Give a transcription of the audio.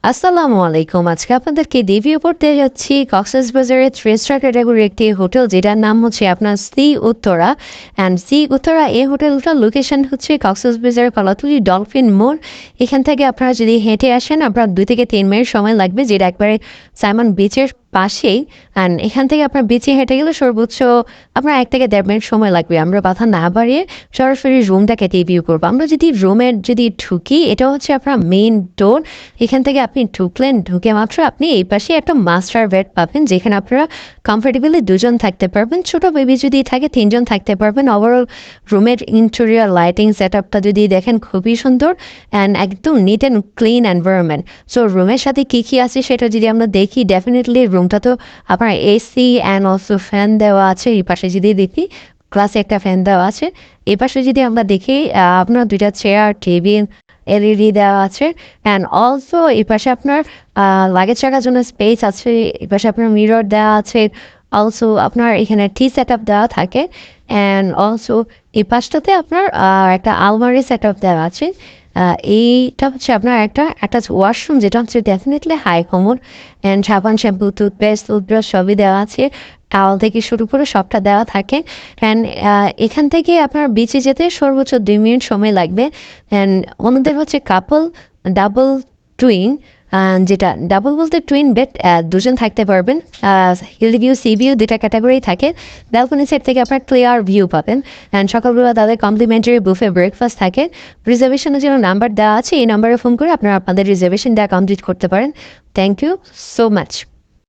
আসসালামু আলাইকুম। আজকে আপনাদেরকে রিভিউ করতে যাচ্ছি কক্সবাজারের 3 স্টার ক্যাটাগরির একটি হোটেল, যেটার নাম হচ্ছে আপনার sea Uttara. And sea Uttara এই হোটেলটার লোকেশন হচ্ছে কক্সবাজারের কলাতলী ডলফিন মোড়। এখান থেকে আপনারা যদি হেঁটে আসেন, আপনার 2 থেকে 3 মিনিট সময় লাগবে, যেটা একবারে সাইমন বিচের পাশেই। অ্যান্ড এখান থেকে আপনার বিচে হেঁটে গেলে সর্বোচ্চ আপনার 1 থেকে 1.5 মিনিট সময় লাগবে। আমরা কথা না বাড়িয়ে সরাসরি রুমটাকে রিভিউ করবো। আমরা যদি রুমের ঢুকি, এটা হচ্ছে আপনার মেইন ডোর। এখান থেকে আপনি ঢুকে মাত্র আপনি এই পাশে একটা মাস্টার বেড পাবেন, যেখানে আপনারা কমফোর্টেবলি 2 জন থাকতে পারবেন। ছোট বেবি যদি থাকে 3 জন থাকতে পারবেন। ওভারঅল রুমের ইন্টেরিয়র লাইটিং সেট আপটা যদি দেখেন, খুবই সুন্দর অ্যান্ড একদম neat and clean environment. So রুমের সাথে কী কী আছে সেটা যদি আমরা দেখি, ডেফিনেটলি রুমটা তো আপনার এসি অ্যান্ড অলসো ফ্যান দেওয়া আছে। এই পাশে যদি দেখি, ক্লাসে একটা ফ্যান দেওয়া আছে। এই পাশে যদি আমরা দেখি, আপনার 2টা চেয়ার, টেবিল, এলইডি দেওয়া আছে। অ্যান্ড অলসো এই পাশে আপনার লাগেজ রাখার জন্য স্পেস আছে। এই পাশে আপনার মিরর দেওয়া আছে। অলসো আপনার এখানে টি সেট আপ দেওয়া থাকে। অ্যান্ড অলসো এই পাশটাতে আপনার একটা আলমারি সেট আপ দেওয়া আছে। এইটা হচ্ছে আপনার একটা ওয়াশরুম, যেটা হচ্ছে ডেফিনেটলি হাই কমোড। অ্যান্ড সাবান, শ্যাম্পু, টুথপেস্ট, টুথব্রাশ সবই দেওয়া আছে। টাওয়াল থেকে শুরু করে সবটা দেওয়া থাকে। অ্যান্ড এখান থেকে আপনার বিচে যেতে সর্বোচ্চ 2 মিনিট সময় লাগবে। অ্যান্ড অন্যদের হচ্ছে কাপল ডাবল টুইন, যেটা ডাবল বলতে টুইন বেড, 2 জন থাকতে পারবেন। হিল ভিউ, সি ভিউ 2টা ক্যাটাগরি থাকে। ব্যালকনি সাইড থেকে আপনার ক্লিয়ার ভিউ পাবেন। অ্যান্ড সকালবেলা তাদের কমপ্লিমেন্টারি বুফে ব্রেকফাস্ট থাকে। রিজার্ভেশনের জন্য নাম্বার দেওয়া আছে, এই নাম্বারে ফোন করে আপনারা আপনাদের রিজার্ভেশন দেওয়া কমপ্লিট করতে পারেন। Thank you so much.